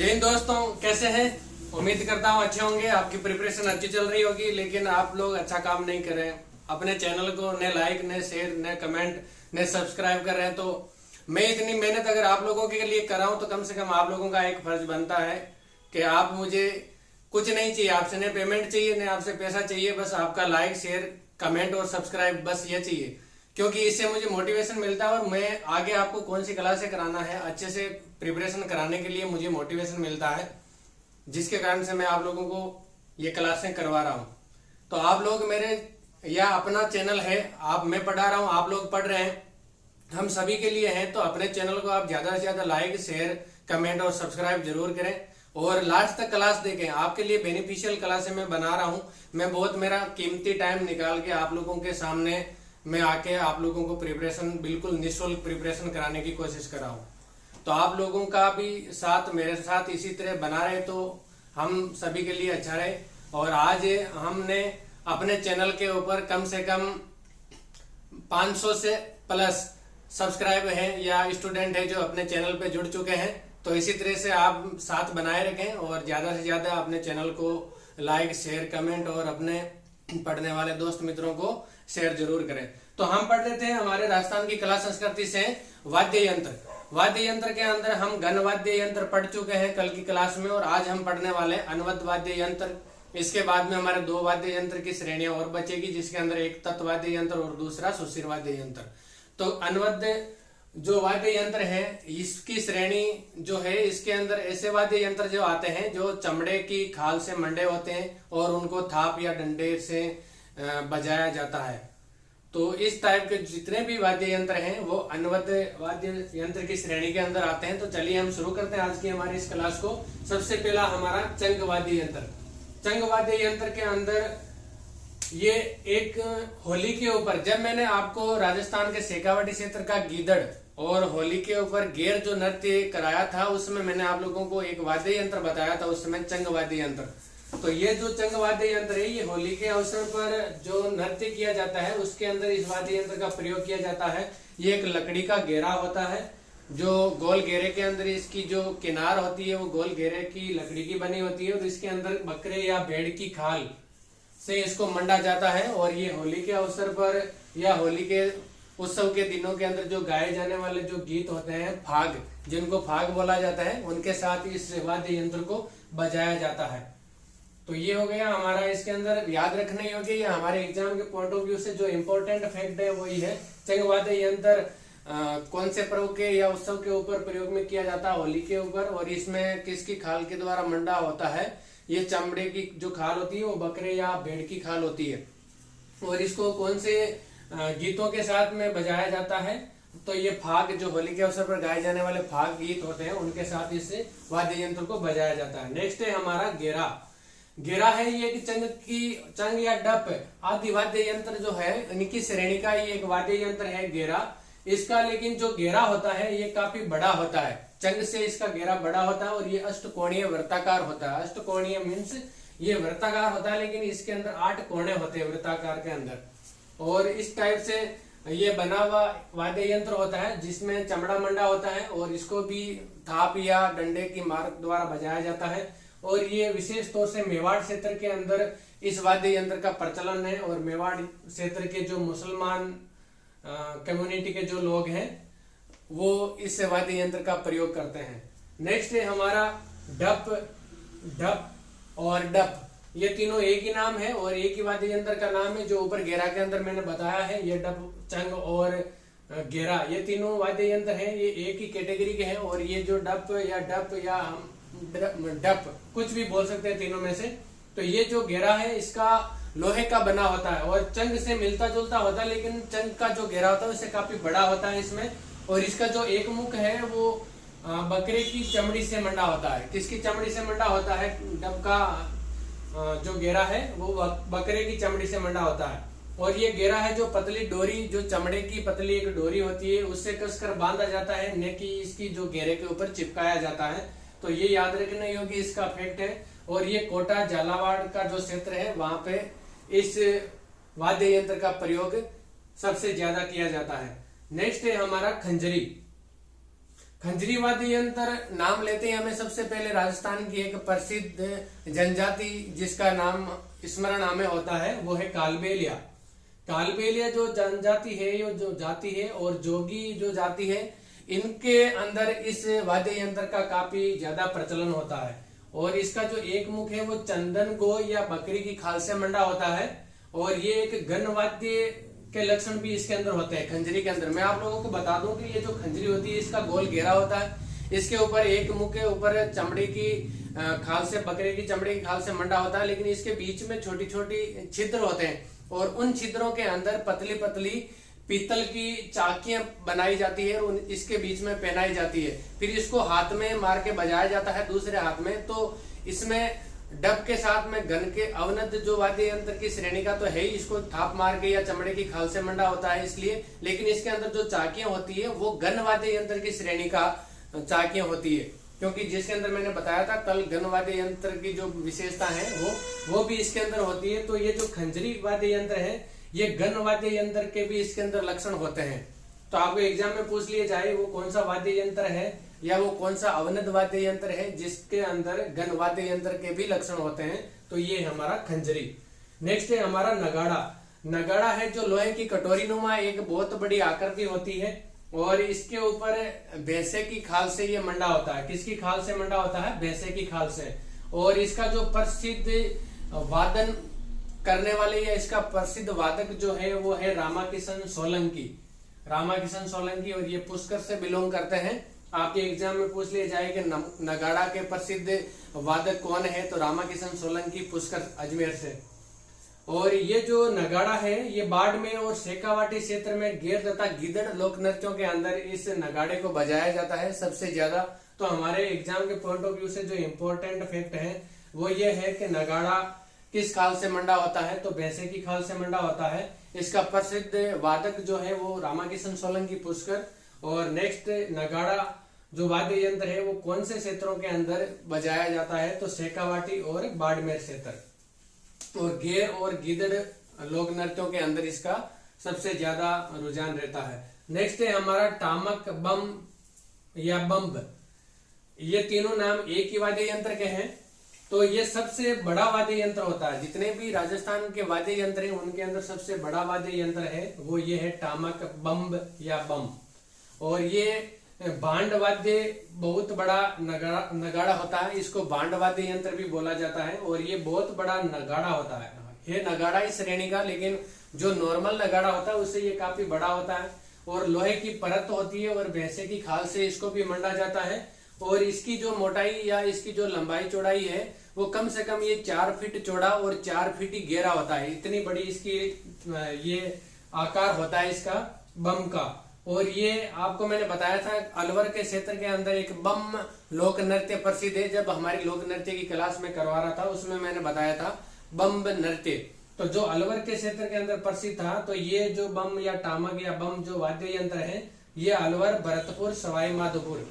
जय हिंद दोस्तों, कैसे हैं? उम्मीद करता हूँ अच्छे होंगे। आपकी प्रिपरेशन अच्छी चल रही होगी, लेकिन आप लोग अच्छा काम नहीं कर रहे हैं। अपने चैनल को न लाइक, न शेयर, न कमेंट, न सब्सक्राइब कर रहे हैं। तो मैं इतनी मेहनत अगर आप लोगों के लिए कर रहा हूँ तो कम से कम आप लोगों का एक फर्ज बनता है कि आप मुझे कुछ नहीं चाहिए, आपसे न पेमेंट चाहिए, न आपसे पैसा चाहिए, बस आपका लाइक, शेयर, कमेंट और सब्सक्राइब, बस ये चाहिए। क्योंकि इससे मुझे मोटिवेशन मिलता है और मैं आगे आपको कौन सी क्लासें कराना है, अच्छे से प्रिपरेशन कराने के लिए मुझे मोटिवेशन मिलता है, जिसके कारण से मैं आप लोगों को ये क्लासें करवा रहा हूँ। तो आप लोग मेरे या अपना चैनल है, आप मैं पढ़ा रहा हूँ, आप लोग पढ़ रहे हैं, हम सभी के लिए हैं। तो अपने चैनल को आप ज्यादा से ज्यादा लाइक, शेयर, कमेंट और सब्सक्राइब जरूर करें और लास्ट तक क्लास देखें। आपके लिए बेनिफिशियल क्लासें मैं बना रहा हूँ। मैं बहुत मेरा कीमती टाइम निकाल के आप लोगों के सामने मैं आके आप लोगों को प्रिपरेशन बिल्कुल निःशुल्क प्रिपरेशन कराने की कोशिश कर रहा हूँ। तो आप लोगों का भी साथ मेरे साथ इसी तरह बना रहे तो हम सभी के लिए अच्छा रहे। और आज हमने अपने चैनल के ऊपर कम से कम 500 से प्लस सब्सक्राइब हैं या स्टूडेंट हैं जो अपने चैनल पे जुड़ चुके हैं। तो इसी तरह से आप साथ बनाए रखें और ज्यादा से ज्यादा अपने चैनल को लाइक, शेयर, कमेंट और अपने पढ़ने वाले दोस्त मित्रों को शेयर जरूर करें। तो हम पढ़ रहे थे हमारे राजस्थान की कला संस्कृति से वाद्य यंत्र। वाद्य यंत्र के अंदर हम घन वाद्य यंत्र पढ़ चुके हैं कल की क्लास में, और आज हम पढ़ने वाले अनुबद्ध वाद्य यंत्र। इसके बाद में हमारे 2 वाद्य यंत्र की श्रेणियां और बचेगी, जिसके अंदर एक तत्व वाद्य यंत्र और दूसरा सुशिर वाद्य यंत्र। तो अनुबद्ध जो वाद्य यंत्र है, इसकी श्रेणी जो है, इसके अंदर ऐसे वाद्य यंत्र जो आते हैं जो चमड़े की खाल से मंडे होते हैं और उनको थाप या डंडे से बजाया जाता है। तो इस टाइप के जितने भी वाद्य यंत्र हैं वो अनुबद्ध वाद्य यंत्र की श्रेणी के अंदर आते हैं। तो चलिए हम शुरू करते हैं आज की हमारी इस क्लास को। सबसे पहला हमारा चंग वाद्य यंत्र। चंग वाद्य यंत्र के अंदर ये एक होली के ऊपर, जब मैंने आपको राजस्थान के शेखावाटी क्षेत्र का गीदड़ और होली के ऊपर गेर जो नृत्य कराया था, उसमें मैंने आप लोगों को एक वाद्य यंत्र बताया था, उस समय चंग वाद्य यंत्र। तो ये जो चंग वाद्य यंत्र है, ये होली के अवसर पर जो नृत्य किया जाता है उसके अंदर इस वाद्य यंत्र का प्रयोग किया जाता है। ये एक लकड़ी का घेरा होता है, जो गोल घेरे के अंदर इसकी जो किनार होती है वो गोल घेरे की लकड़ी की बनी होती है और इसके अंदर बकरे या भेड़ की खाल से इसको मंडा जाता है। और ये होली के अवसर पर या होली के उत्सव के दिनों के अंदर जो गाए जाने वाले जो गीत होते हैं, फाग, जिनको फाग बोला जाता है, उनके साथ इस वाद्य यंत्र को बजाया जाता है। तो ये हो गया हमारा इसके अंदर याद रखने योग्य, या हमारे एग्जाम के पॉइंट ऑफ व्यू से जो इम्पोर्टेंट फैक्ट है वही है। चंग वाद्य यंत्र कौन से पर्व के या उत्सव के ऊपर प्रयोग में किया जाता है? होली के ऊपर। और इसमें किसकी खाल के द्वारा मंडा होता है? ये चमड़े की जो खाल होती है वो बकरे या भेड़ की खाल होती है। और इसको कौन से गीतों के साथ में बजाया जाता है? तो ये फाग, जो होली के अवसर पर गाए जाने वाले फाग गीत होते हैं, उनके साथ इस वाद्य यंत्र को बजाया जाता है। नेक्स्ट है हमारा गेरा। गेरा है ये चंग या डप आदि वाद्य यंत्र जो है, इनकी श्रेणी का ये एक वाद्य यंत्र है गेरा। इसका लेकिन जो गेरा होता है ये काफी बड़ा होता है, चंग से इसका घेरा बड़ा होता है और ये अष्टकोणीय वृत्ताकार होता है। अष्टकोणीय मीन्स ये वृत्ताकार होता है, लेकिन इसके अंदर 8 कोने होते हैं वृत्ताकार के अंदर। और इस टाइप से ये बना हुआ वाद्य यंत्र होता है जिसमें चमड़ा मंडा होता है और इसको भी थाप या डंडे की मार द्वारा बजाया जाता है। और ये विशेष तौर से मेवाड़ क्षेत्र के अंदर इस वाद्य यंत्र का प्रचलन है और मेवाड़ क्षेत्र के जो मुसलमान कम्युनिटी के जो लोग हैं वो इस वाद्य यंत्र का प्रयोग करते हैं। नेक्स्ट है हमारा ढप और डप। ये तीनों एक ही नाम है और एक ही वाद्य यंत्र का नाम है। जो ऊपर घेरा के अंदर मैंने बताया है, ये डप, चंग और घेरा, ये तीनों वाद्य यंत्र हैं, ये एक ही कैटेगरी के हैं। और ये जो डप या डप कुछ भी बोल सकते हैं तीनों में से। तो ये जो घेरा है इसका लोहे का बना होता है और चंग से मिलता जुलता होता है, लेकिन चंग का जो घेरा होता है उससे काफी बड़ा होता है इसमें। और इसका जो एक मुख है वो बकरे की चमड़ी से मंडा होता है। किसकी चमड़ी से मंडा होता है? डब का जो घेरा है वो बकरे की चमड़ी से मंडा होता है। और ये घेरा है जो पतली डोरी, जो चमड़े की पतली एक डोरी होती है, उससे कसकर बांधा जाता है, न कि इसकी जो घेरे के ऊपर चिपकाया जाता है। तो ये याद रखने योग्य इसका फैक्ट है। और ये कोटा झालावाड़ का जो क्षेत्र है वहां पे इस वाद्य यंत्र का प्रयोग सबसे ज्यादा किया जाता है। नेक्स्ट है हमारा खंजरी। खंजरी वाद्य यंत्र नाम लेते ही हमें सबसे पहले राजस्थान की एक प्रसिद्ध जनजाति जिसका नाम स्मरण हमें होता है वो है कालबेलिया। कालबेलिया जो जनजाति है, ये जो जाति है, और जोगी जो जाति है, इनके अंदर इस वाद्य यंत्र का काफी ज्यादा प्रचलन होता है। और इसका जो एक मुख है वो चंदन गो या बकरी की खाल से मंडा होता है। और ये एक गण वाद्य के लक्षण भी इसके अंदर होते हैं खंजरी के अंदर। मैं आप लोगों को बता दूं कि ये जो खंजरी होती है इसका गोल घेरा होता है, इसके ऊपर एक मुख के ऊपर चमड़ी की खाल से, बकरे की चमड़ी की खाल से मंडा होता है, लेकिन इसके बीच में छोटी छोटी छिद्र होते हैं और उन छिद्रों के अंदर पतली पतली पीतल की चाकियां बनाई जाती है और इसके बीच में पहनाई जाती है। फिर इसको हाथ में मार के बजाया जाता है दूसरे हाथ में। तो इसमें डब के साथ में गन के अवनद जो वाद्य यंत्र की श्रेणी का तो है ही, इसको थाप मार के या चमड़े की खाल से मंडा होता है इसलिए, लेकिन इसके अंदर जो चाकियां होती है वो गन वाद्य यंत्र की श्रेणी का चाकियां होती है, क्योंकि जिसके अंदर मैंने बताया था कल गन वाद्य यंत्र की जो विशेषता है वो भी इसके अंदर होती है। तो ये जो खंजरी वाद्य यंत्र है ये गन वाद्य यंत्र के भी इसके अंदर लक्षण होते हैं। तो आपको एग्जाम में पूछ लिया जाए वो कौन सा वाद्य यंत्र है या वो कौन सा अवनद वाद्य यंत्र है जिसके अंदर गन वाद्य यंत्र के भी लक्षण होते हैं, तो ये हमारा खंजरी। नेक्स्ट है हमारा नगाड़ा। नगाड़ा है जो लोहे की कटोरी नुमा एक बहुत बड़ी आकृति होती है और इसके ऊपर भैंसे की खाल से ये मंडा होता है। किसकी खाल से मंडा होता है? भैंसे की खाल से। और इसका जो प्रसिद्ध वादन करने वाले या इसका प्रसिद्ध वादक जो है वो है रामाकिशन सोलंकी। रामाकिशन सोलंकी, और ये पुष्कर से बिलोंग करते हैं। आपके एग्जाम में पूछ लिया जाए कि नगाड़ा के प्रसिद्ध वादक कौन है, तो रामाकिशन सोलंकी, पुष्कर, अजमेर से। और ये जो नगाड़ा है ये बाड़मेर और शेखावाटी क्षेत्र में गेर तथा गीदड़ लोक नृत्यों के अंदर इस नगाड़े को बजाया जाता है सबसे ज्यादा। तो हमारे एग्जाम के पॉइंट ऑफ व्यू से जो इम्पोर्टेंट फैक्ट है वो ये है कि नगाड़ा किस खाल से मंडा होता है, तो भैंसे की खाल से मंडा होता है। इसका प्रसिद्ध वादक जो है वो रामाकिशन सोलंकी, पुष्कर। और नेक्स्ट नगाड़ा जो वाद्य यंत्र है वो कौन से क्षेत्रों के अंदर बजाया जाता है, तो शेखावाटी और बाड़मेर क्षेत्र। और गेर और गीदड़ लोक नृत्यों के अंदर इसका सबसे ज्यादा रुझान रहता है। नेक्स्ट है हमारा टामक, बम या बम्ब। ये तीनों नाम एक ही वाद्य यंत्र के हैं। तो ये सबसे बड़ा वाद्य यंत्र होता है। जितने भी राजस्थान के वाद्य यंत्र हैं उनके अंदर सबसे बड़ा वाद्य यंत्र है वो ये है टामक, बम्ब या बम। और ये भांड वाद्य बहुत बड़ा नगाड़ा होता है, इसको भांड वाद्य यंत्र भी बोला जाता है। और ये बहुत बड़ा नगाड़ा होता है। ये नगाड़ा इस श्रेणी का, लेकिन जो नॉर्मल नगाड़ा होता है उससे ये काफी बड़ा होता है। और लोहे की परत होती है और भैंसे की खाल से इसको भी मंडा जाता है। और इसकी जो मोटाई या इसकी जो लंबाई चौड़ाई है वो कम से कम ये 4 फीट चौड़ा और 4 फीट ही गहरा होता है। इतनी बड़ी इसकी ये आकार होता है इसका बम का। और ये आपको मैंने बताया था अलवर के क्षेत्र के अंदर एक बम लोक नृत्य प्रसिद्ध है। जब हमारी लोक नृत्य की क्लास में करवा रहा था उसमें मैंने बताया था बम नृत्य। तो जो अलवर के क्षेत्र के अंदर प्रसिद्ध था, तो ये जो बम या टामक या बम जो वाद्य यंत्र है ये अलवर, भरतपुर, सवाई माधोपुर,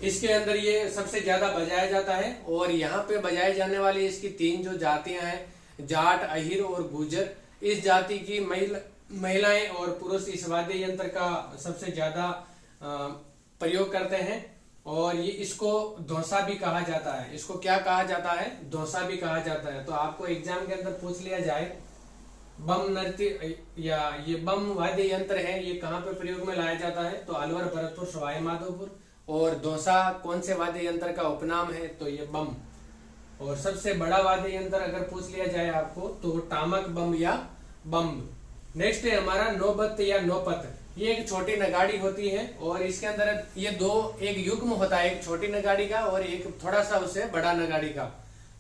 इसके अंदर ये सबसे ज्यादा बजाया जाता है। और यहाँ पे बजाए जाने वाली इसकी 3 जो जातियां हैं, जाट, अहिर और गुजर, इस जाति की महिलाएं और पुरुष इस वाद्य यंत्र का सबसे ज्यादा प्रयोग करते हैं। और ये इसको धौसा भी कहा जाता है। इसको क्या कहा जाता है? धौसा भी कहा जाता है। तो आपको एग्जाम के अंदर पूछ लिया जाए बम नृत्य या ये बम वाद्य यंत्र है ये कहाँ पे प्रयोग में लाया जाता है, तो अलवर, भरतपुर, सवाई माधोपुर। और धौसा कौन से वाद्य यंत्र का उपनाम है, तो ये बम। और सबसे बड़ा वाद्य यंत्र अगर पूछ लिया जाए आपको तो टामक, बम या बम। नेक्स्ट है हमारा नौबत या नौपत। ये एक छोटी नगाड़ी होती है और इसके अंदर ये एक युग्म होता है, एक छोटी नगाड़ी का और एक थोड़ा सा उससे बड़ा नगाड़ी का।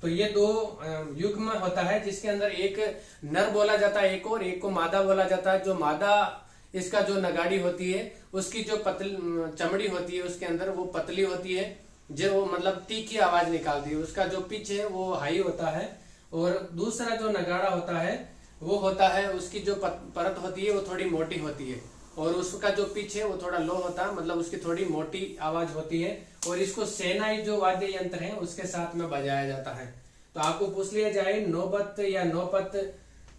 तो ये 2 युग्म होता है जिसके अंदर एक नर बोला जाता है एक और एक को मादा बोला जाता है। जो मादा इसका जो नगाड़ी होती है उसकी जो चमड़ी होती है उसके अंदर वो पतली होती है, जो वो मतलब तीखी आवाज निकालती है। उसका जो पिच है वो हाई होता है। और दूसरा जो नगाड़ा होता है वो होता है उसकी जो परत होती है वो थोड़ी मोटी होती है और उसका जो पिच है वो थोड़ा लो होता है, मतलब उसकी थोड़ी मोटी आवाज होती है। और इसको सेनाई जो वाद्य यंत्र है उसके साथ में बजाया जाता है। तो आपको पूछ लिया जाए नौबत या नौपत,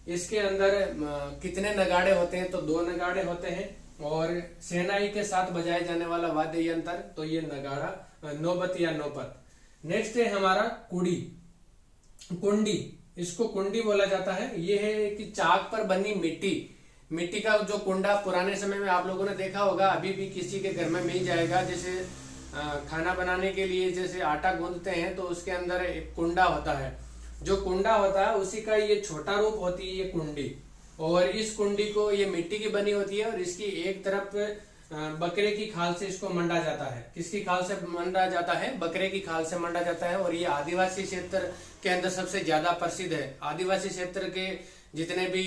इसके अंदर कितने नगाड़े होते हैं, तो 2 नगाड़े होते हैं। और शहनाई के साथ बजाए जाने वाला वाद्य यंत्र तो ये नगाड़ा, नौबत या नौपत। नेक्स्ट है हमारा कुड़ी, कुंडी, इसको कुंडी बोला जाता है। ये है कि चाक पर बनी मिट्टी का जो कुंडा पुराने समय में आप लोगों ने देखा होगा, अभी भी किसी के घर में मिल जाएगा। जैसे खाना बनाने के लिए जैसे आटा गूंदते हैं तो उसके अंदर एक कुंडा होता है, जो कुंडा होता है उसी का ये छोटा रूप होती है ये कुंडी। और इस कुंडी को ये मिट्टी की बनी होती है और इसकी एक तरफ बकरे की खाल से इसको मंडा जाता है। किसकी खाल से मंडा जाता है? बकरे की खाल से मंडा जाता है। और ये आदिवासी क्षेत्र के अंदर सबसे ज्यादा प्रसिद्ध है। आदिवासी क्षेत्र के जितने भी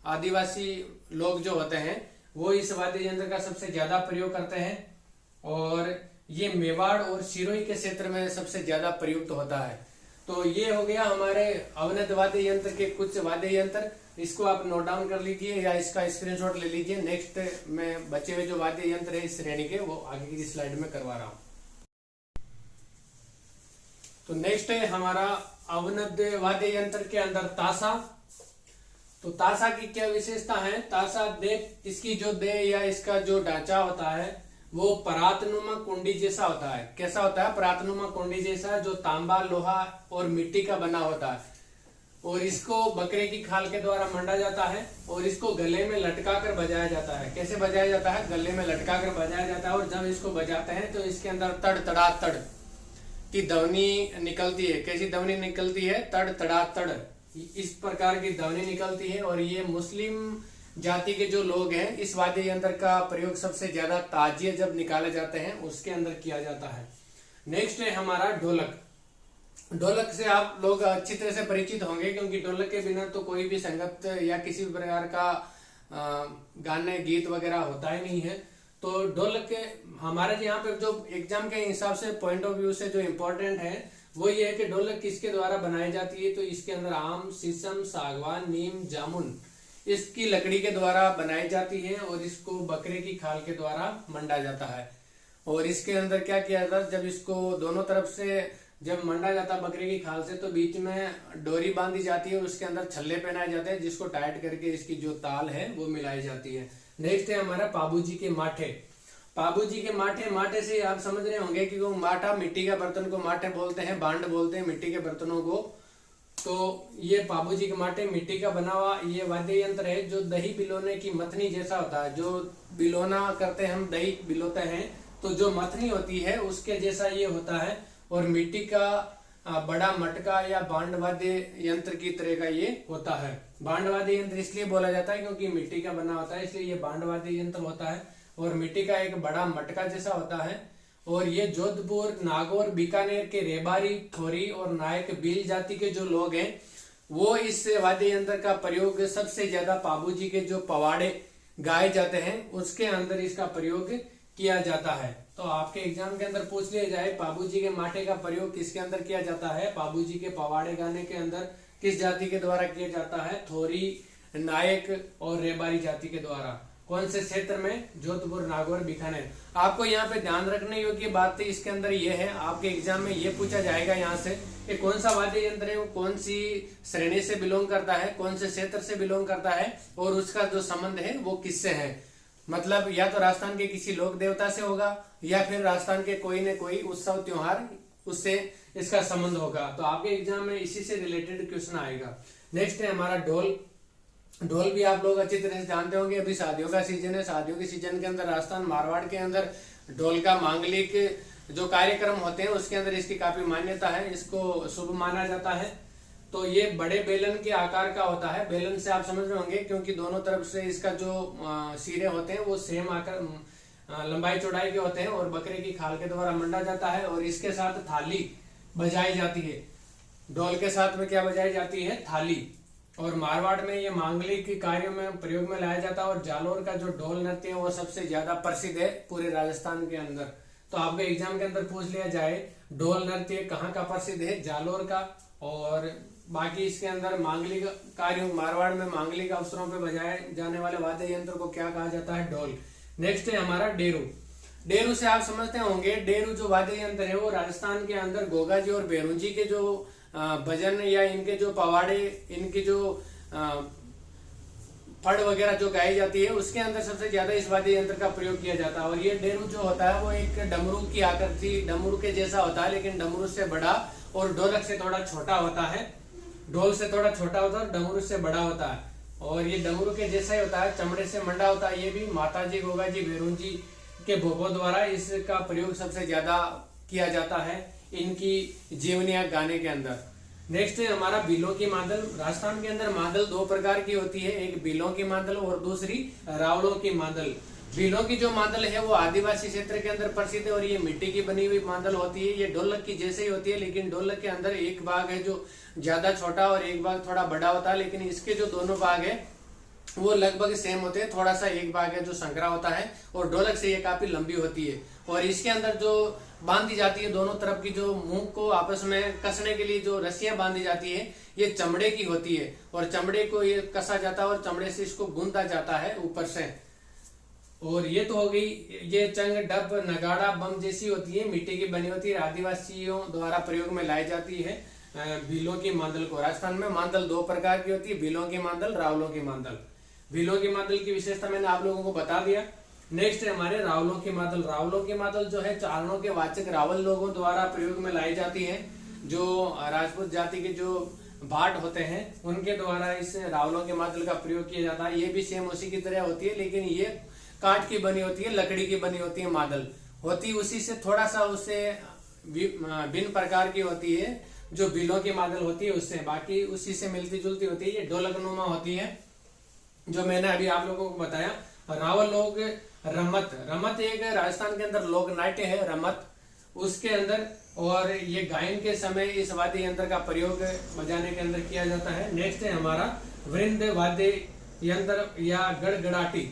आदिवासी लोग जो होते हैं वो इस वाद्य यंत्र का सबसे ज्यादा प्रयोग करते हैं। और ये मेवाड़ और सिरोही के क्षेत्र में सबसे ज्यादा प्रयुक्त होता है। तो ये हो गया हमारे अवनत वाद्य यंत्र के कुछ वाद्य यंत्र। इसको आप नोट डाउन कर लीजिए या इसका स्क्रीनशॉट ले लीजिए। नेक्स्ट मैं बचे हुए जो वाद्य यंत्र है इस श्रेणी के वो आगे की स्लाइड में करवा रहा हूं। तो नेक्स्ट है हमारा अवनत वाद्य यंत्र के अंदर ताशा। तो ताशा की क्या विशेषता है? ताशा दे, इसकी जो दे या इसका जो ढांचा होता है वो परातनुमा कुंडी जैसा होता है। कैसा होता है? परातनुमा कुंडी जैसा, जो तांबा, लोहा और मिट्टी का बना होता है। और इसको बकरे की खाल के द्वारा मंडा जाता है और इसको गले में लटका कर बजाया जाता है। कैसे बजाया जाता है? गले में लटका कर बजाया जाता है। और जब इसको बजाते हैं तो इसके अंदर तड़ तड़ा तड़ की ध्वनि निकलती है। कैसी ध्वनि निकलती है? तड़ तड़ा तड़, इस प्रकार की ध्वनि निकलती है। और ये मुस्लिम जाति के जो लोग हैं इस वाद्य यंत्र का प्रयोग सबसे ज्यादा ताजिए जब निकाले जाते हैं उसके अंदर किया जाता है। नेक्स्ट है हमारा ढोलक। ढोलक से आप लोग अच्छी तरह से परिचित होंगे क्योंकि ढोलक के बिना तो कोई भी संगत या किसी भी प्रकार का गाने गीत वगैरह होता ही नहीं है। तो ढोलक के हमारे यहाँ पे जो एग्जाम के हिसाब से पॉइंट ऑफ व्यू से जो इम्पोर्टेंट है वो ये है कि ढोलक किसके द्वारा बनाई जाती है। तो इसके अंदर आम, शीशम, सागवान, नीम, जामुन इसकी लकड़ी के द्वारा बनाई जाती है और इसको बकरे की खाल के द्वारा मंडा जाता है। और इसके अंदर क्या किया जाता है? जब इसको दोनों तरफ से जब मंडा जाता है बकरे की खाल से तो बीच में डोरी बांधी जाती है और उसके अंदर छल्ले पहनाए जाते हैं जिसको टाइट करके इसकी जो ताल है वो मिलाई जाती है। नेक्स्ट है हमारा पाबूजी के माठे। पाबूजी के माठे, माठे से आप समझ रहे होंगे कि वो माठा, मिट्टी का बर्तन को माठे बोलते हैं, बांड बोलते हैं मिट्टी के बर्तनों को। तो ये पाबूजी के माठे मिट्टी का बना हुआ ये वाद्य यंत्र है जो दही बिलोने की मथनी जैसा होता है। जो बिलोना करते हैं हम, दही बिलोते हैं तो जो मथनी होती है उसके जैसा ये होता है। और मिट्टी का बड़ा मटका या बांड वाद्य यंत्र की तरह का ये होता है। बांड वाद्य यंत्र इसलिए बोला जाता है क्योंकि मिट्टी का बना होता है, इसलिए ये बांड वाद्य यंत्र होता है। और मिट्टी का एक बड़ा मटका जैसा होता है। और ये जोधपुर, नागौर, बीकानेर के रेबारी, थोरी और नायक भील जाति के जो लोग हैं वो इस वाद्य यंत्र का प्रयोग सबसे ज्यादा पाबूजी के जो पवाड़े गाए जाते हैं उसके अंदर इसका प्रयोग किया जाता है। तो आपके एग्जाम के अंदर पूछ लिया जाए पाबूजी के माठे का प्रयोग किसके अंदर किया जाता है? पाबूजी के पवाड़े गाने के अंदर किस जाति के द्वारा किया जाता है? थोरी, नायक और रेबारी जाति के द्वारा। कौन से क्षेत्र में? जोधपुर, नागौर, बीकानेर। आपको यहाँ पे ध्यान रखने योग्य बात इसके अंदर ये है, आपके एग्जाम में ये पूछा जाएगा यहाँ से कि कौन सा वाद्य यंत्र है वो कौन सी श्रेणी से बिलोंग करता है, कौन से क्षेत्र से बिलोंग करता है और उसका जो संबंध है वो किससे है। मतलब या तो राजस्थान के किसी लोक देवता से होगा या फिर राजस्थान के कोई न कोई उत्सव त्योहार उससे इसका संबंध होगा। तो आपके एग्जाम में इसी से रिलेटेड क्वेश्चन आएगा। नेक्स्ट है हमारा ढोल। ढोल भी आप लोग अच्छी तरह से जानते होंगे, अभी शादियों का सीजन है। शादियों के सीजन के अंदर राजस्थान, मारवाड़ के अंदर ढोल का मांगलिक जो कार्यक्रम होते हैं उसके अंदर इसकी काफी मान्यता है, इसको शुभ माना जाता है। तो ये बड़े बेलन के आकार का होता है। बेलन से आप समझ रहे होंगे क्योंकि दोनों तरफ से इसका जो सिरे होते हैं वो सेम आकार, लंबाई चौड़ाई के होते हैं और बकरे की खाल के द्वारा मंडा जाता है। और इसके साथ थाली बजाई जाती है। ढोल के साथ में क्या बजाई जाती है? थाली। और मारवाड़ में ये मांगलिक कार्यों में प्रयोग में लाया जाता है। और जालोर का जो ढोल नृत्य है वो सबसे ज्यादा प्रसिद्ध है पूरे राजस्थान के अंदर। तो आपके एग्जाम के अंदर पूछ लिया जाए ढोल नृत्य कहाँ का प्रसिद्ध है? जालोर का। और बाकी इसके अंदर मांगलिक कार्यों, मारवाड़ में मांगलिक अवसरों पे बजाए जाने वाले वाद्य यंत्र को क्या कहा जाता है? ढोल। नेक्स्ट है हमारा डेरू। डेरू से आप समझते होंगे, डेरू जो वाद्य यंत्र है वो राजस्थान के अंदर गोगा जी और बेरू जी के जो भजन या इनके जो पवाड़े, इनके जो फड़ वगैरह जो गाई जाती है उसके अंदर सबसे ज्यादा इस वाद्य यंत्र का प्रयोग किया जाता है। और ये डेरू जो होता है वो एक डमरू की आकृति, डमरू के जैसा होता है, लेकिन डमरू से बड़ा और ढोलक से थोड़ा छोटा होता है। ढोल से थोड़ा छोटा होता है और डमरू से बड़ा होता है। और ये डमरू के जैसा ही होता है, चमड़े से मंडा होता है। ये भी माता जी, गोगा जी, भैरू जी के भोपों द्वारा इसका प्रयोग सबसे ज्यादा किया जाता है इनकी जीवनियां गाने के अंदर। नेक्स्ट है हमारा बीलों की मादल। राजस्थान के अंदर मादल दो प्रकार की होती है, एक बीलों की मादल और दूसरी रावलों की मादल। बीलों की जो मादल है वो आदिवासी क्षेत्र के अंदर प्रसिद्ध है और ये मिट्टी की बनी हुई मादल होती है। ये ढोलक की जैसे ही होती है, लेकिन ढोलक के अंदर एक भाग है जो ज्यादा छोटा और एक भाग थोड़ा बड़ा होता है, लेकिन इसके जो दोनों भाग है वो लगभग सेम होते हैं। थोड़ा सा एक भाग है जो संकरा होता है और ढोलक से ये काफी लंबी होती है। और इसके अंदर जो बांधी जाती है दोनों तरफ की, जो मुंह को आपस में कसने के लिए जो रस्सियां बांधी जाती है, ये चमड़े की होती है और चमड़े को ये कसा जाता है और चमड़े से इसको गूंदा जाता है ऊपर से। और ये तो हो गई, ये चंग, डब, नगाड़ा, बम जैसी होती है, मिट्टी की बनी होती है, आदिवासियों द्वारा प्रयोग में लाई जाती है भीलों की मादल को। राजस्थान में मादल दो प्रकार की होती है, भीलों की मादल, रावलों की मादल। भीलों की मादल की विशेषता मैंने आप लोगों को बता दिया। नेक्स्ट है हमारे रावलों की मादल। रावलों की मादल जो है चारणों के वाचक रावल लोगों द्वारा प्रयोग में लाई जाती है। जो राजपूत जाति के जो भाट होते हैं उनके द्वारा इस रावलों के मादल का प्रयोग किया जाता है। ये भी सेम उसी की तरह होती है, लेकिन ये काठ की बनी होती है, लकड़ी की बनी होती है। मादल होती उसी से थोड़ा सा उससे भिन्न प्रकार की होती है जो भीलों की मादल होती है उससे, बाकी उसी से मिलती जुलती होती है। ये ढोलकनुमा होती है जो मैंने अभी आप लोगों को बताया। रावल लोग रमत, रमत एक राजस्थान के अंदर लोक नाट्य है रमत, उसके अंदर, और ये गायन के समय इस वाद्य यंत्र का प्रयोग बजाने के अंदर किया जाता है। नेक्स्ट है हमारा वृंद वाद्य यंत्र या गड़गड़ाटी।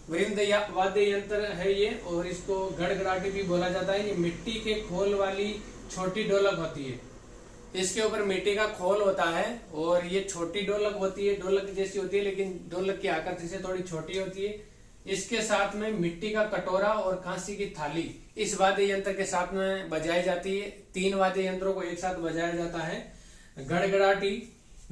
वृंद या वाद्य यंत्र है ये, और इसको गड़गड़ाटी भी बोला जाता है। ये मिट्टी के खोल वाली छोटी ढोलक होती है, इसके ऊपर मिट्टी का खोल होता है और ये छोटी ढोलक होती है, ढोलक जैसी होती है लेकिन ढोलक की आकृति से थोड़ी छोटी होती है। इसके साथ में मिट्टी का कटोरा और कांसी की थाली इस वाद्य यंत्र के साथ में बजाई जाती है। तीन वाद्य यंत्रों को एक साथ बजाया जाता है, गड़गड़ाटी,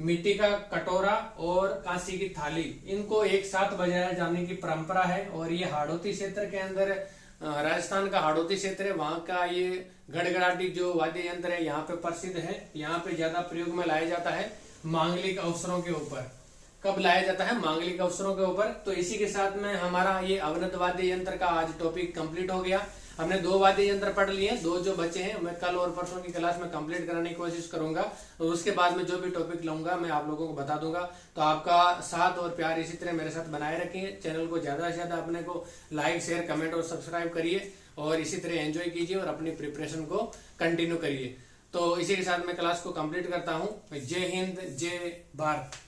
मिट्टी का कटोरा और कांसी की थाली, इनको एक साथ बजाया जाने की परंपरा है। और ये हाड़ौती क्षेत्र के अंदर, राजस्थान का हाड़ौती क्षेत्र है, वहां का ये गड़गड़ाटी जो वाद्य यंत्र है यहाँ पे प्रसिद्ध है। यहाँ पे ज्यादा प्रयोग में लाया जाता है मांगलिक अवसरों के ऊपर। कब लाया जाता है? मांगलिक अवसरों के ऊपर। तो इसी के साथ में हमारा ये अवनत वाद्य यंत्र का आज टॉपिक कंप्लीट हो गया। हमने दो वाद्य यंत्र पढ़ लिए, दो जो बचे हैं मैं कल और परसों की क्लास में कंप्लीट कराने की कोशिश करूंगा, और उसके बाद में जो भी टॉपिक लूंगा मैं आप लोगों को बता दूंगा। तो आपका साथ और प्यार इसी तरह मेरे साथ बनाए रखिए। चैनल को ज्यादा से ज्यादा अपने को लाइक, शेयर, कमेंट और सब्सक्राइब करिए, और इसी तरह एंजॉय कीजिए और अपनी प्रिपरेशन को कंटिन्यू करिए। तो इसी के साथ मैं क्लास को कंप्लीट करता हूँ। जय हिंद, जय भारत।